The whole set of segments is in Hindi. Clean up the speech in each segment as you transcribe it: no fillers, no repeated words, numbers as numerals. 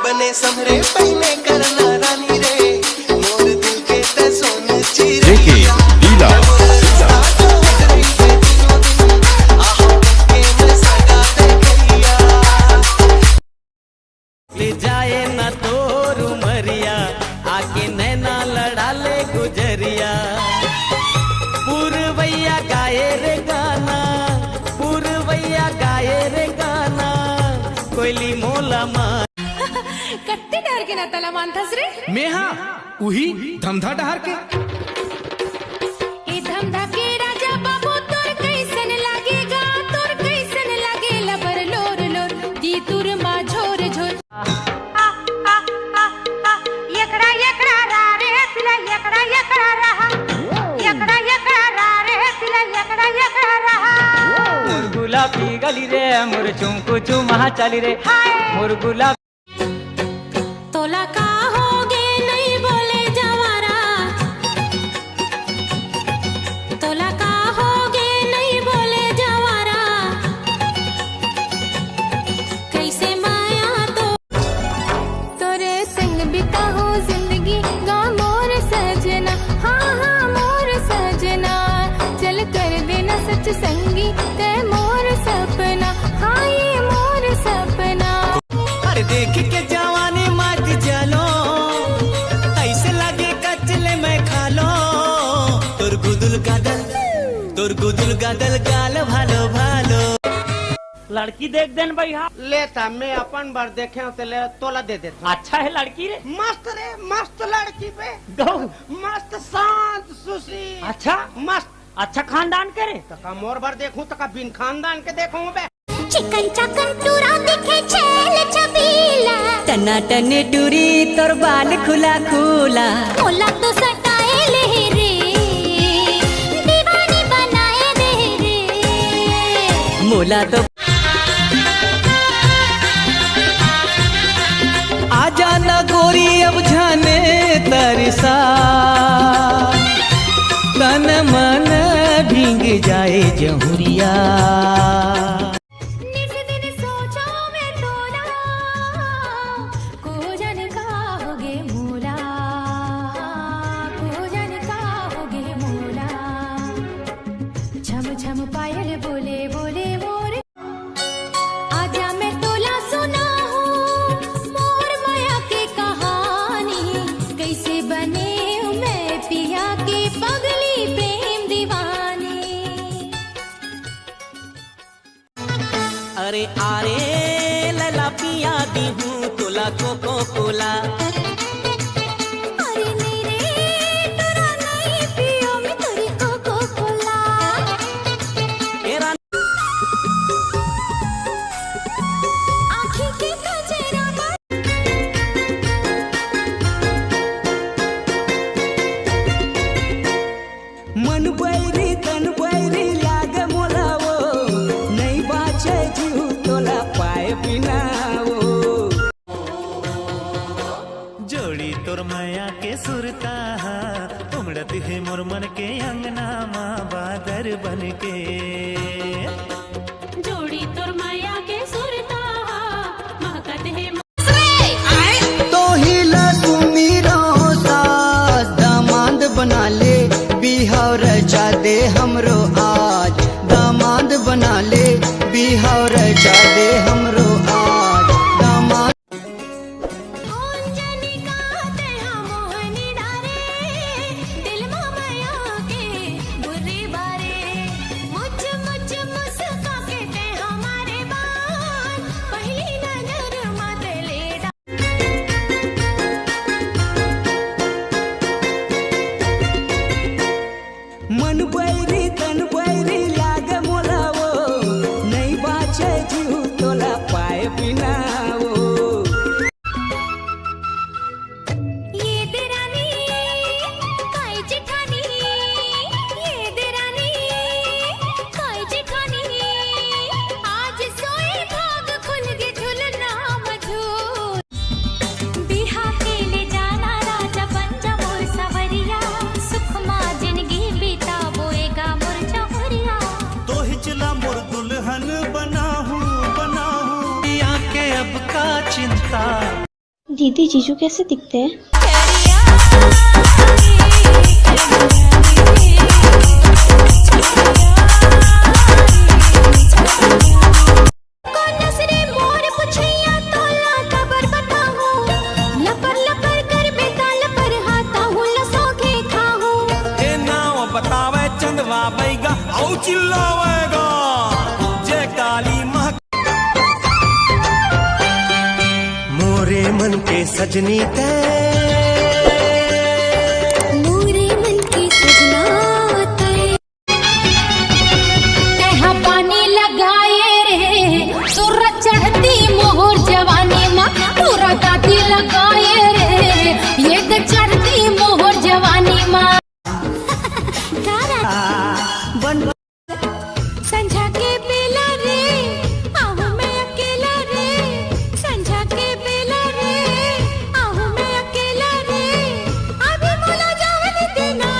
बने समरे पहने करना रानी रे मोर दिल के ते सोन चिड़िया लीला ले जाए ना तोर उमरिया आके नैना लड़ा ले गुजरिया पूर्वैया गाए रे गाना पूर्वैया गाए रे गाना कोयली मोला मार कट्टे डर के ना तला मानथस रे मैं हाँ उही धमधा डहर के ए धमधा के राजा बाबू तोर कैसन लागेगा तोर कैसन लागे लबर लोर लोर दी तुर मा झोर झोर यकड़ा यकड़ा रा रे पिला यकड़ा यकड़ा रहा यकड़ा यकड़ा रा रे पिला यकड़ा यकड़ा रहा मोर गुलाबी गली रे मोर चुमको चुमा चली रे मोर गुलाब तोला का होगे नहीं बोले जवारा तोला का होगे नहीं बोले जवारा कैसे माया तो तोरे संग बिताऊं जिंदगी गा मोर सजना हाँ हाँ मोर सजना चल कर देना सच संगी ते मोर सपना हाँ ये मोर सपना अरे देख के जवानी मत चलो ऐसे लगे कचले में खा लो तोर गुदुल गादल गाल भालो भालो लड़की देख देन भाई हाँ लेता मैं अपन बार देखे तो ले तोला दे देता। अच्छा है लड़की रे मस्त रे मस्त लड़की पे गौ मस्त शांत सुशी अच्छा मस्त अच्छा खानदान करे तका मोर बार देखूं तका बिन खानदान के देखूं बे चिकन चकन टूरा दिखे छेल छबीला टना टने टूरी तोर बाल खुला खुला मोला तो सटाए ले रे दीवानी बनाए दे रे मोला तो आजा ना गोरी अब जाने तरसा तन मन भींग जाए जहुरिया नित दिन सोचो मैं तोला को जन का होगे मोला को जन का होगे मोला छम छम पायल बोले बोले मोर आजा मैं तोला सुना हूँ मोर माया की कहानी कैसे बने हूँ मैं पिया की पगली प्रेम दीवानी अरे आरे लला पिया दी हूँ तोला कोको कोला अरे नहीं रे तोरा नहीं पियो मैं तेरी कोको कोला तेरा आँखी के कजरा मन बैरी तन बैरी लागे मोला वो नहीं बाचे जीव तोला पाए बिना वो जोड़ी तोर माया के सुरता उमड़त है मोर मन के अंगना माँ बादर बन के जोड़ी तोर माया के सुरता महकत है तो हिला सुमीरो सास दामाद बना ले बिहाव रचा दे हमरो आज दामाद बना ले बिहाव रचा दे हमरो आज दामाद अंजनी कहते हम मोहनी डारे दिल में माया के बुरी बारे मुझ मुझ मुस्का के ते हमारे बाल दीदी जीजू कैसे दिखते हैं? बतावे चंदवा बैगा औ चिल्लावेगा जय काली मां मोरे मन के सजनी ते मोरे मन की सजना तेहा पानी लगाए रे सूरज चढ़ती मोहर जवानी माँ पूरा गाती लगाए रे ये चढ़ती मोहर जवानी माँ संझा के बेला रे आहू मैं अकेला रे संझा के बेला रे आहू मैं अकेला रे अभी मोला जावन देना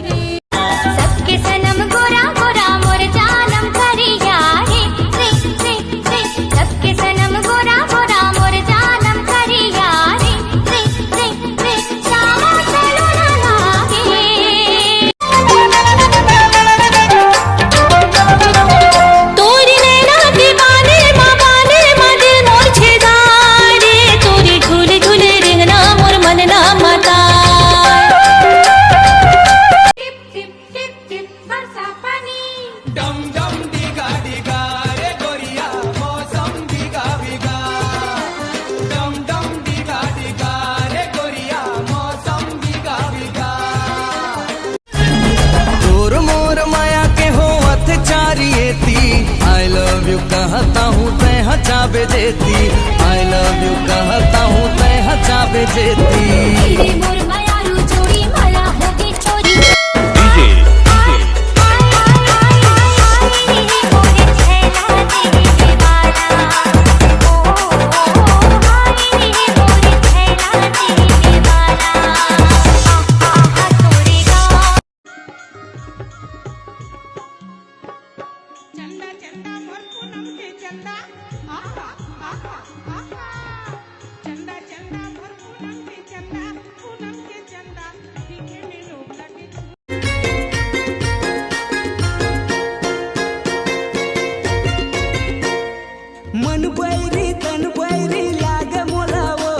रे सबके सनम गोरा गोरा मोर जानम करिया रे सबके सनम गोरा गोरा मोर जानम करिया रे श्यामा चलो ना लागे तोरी नैना दीवाने माँ बाने माँ दिल मोर छेदारे तोरी झूले झूले रिंगना मोर मन ना माता टिप टिप टिप टिप बरसा पानी डम डम डिगा डिगा रे गोरिया मौसम बिगा बिगा डम डम डिगा डिगा रे गोरिया मौसम बिगा बिगा तोर मोर माया के हो अत्याचारियेती आई लव यू कहता हूँ तै हचाबे देती आई लव यू कहता हूँ तै हचाबे देती तेरे मोर मायारू जोड़ी मला होगी चोरी चंदा चंदा मोर पूनम के चंदा आहा आहा आहा चंदा चंदा मोर पूनम के चंदा दिखे में लोग लगे मन बैरी तन बैरी लाग मोलावो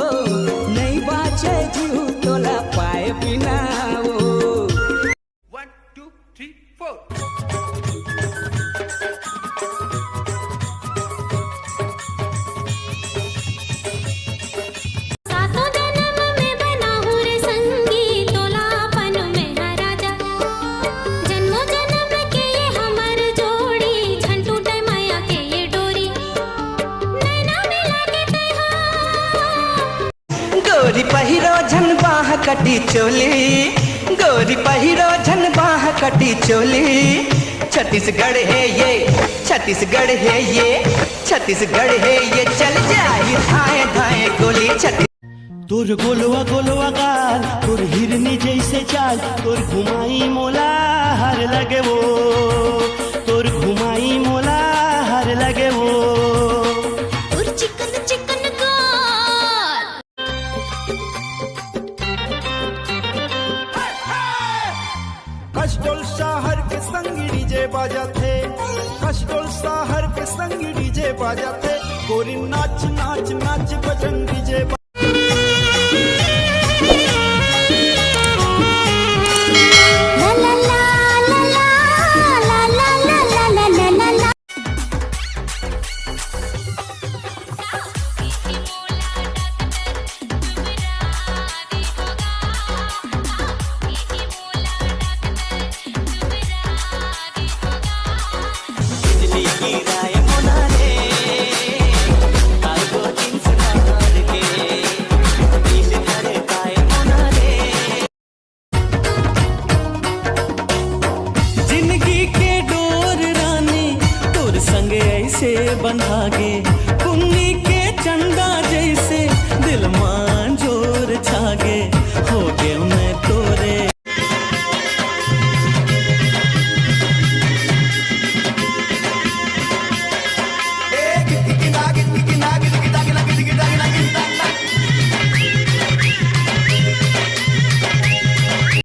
नहीं बाचे जीव तोला पाए बिनावो 1 2 3 4 सातों जन्म में बना हूँ रे संगी तोलापन में है राजा जन्मों जन्म के ये हमर जोड़ी झन टूटे माया के ये डोरी नैना मिला के तेहा गोरी पहिरो झन बाह कटी चोली गोरी पहिरो झन बाह कटी चोली छत्तीसगढ़ है ये छत्तीसगढ़ है ये छत्तीसगढ़ है ये चल जाई धाए धाए गोली तोर गोलवा गोलवा गाल तोर हिरनी जैसे चाल तोर घुमाई मोला हर लगे वो तोर घुमाई मोला हर लगे वो और चिकन चिकन गाल कष्टोल शहर के संग डीजे बाजाते कष्टोल शहर के संग डीजे बाजाते गोरी नाच नाच नाच बजरंग डीजे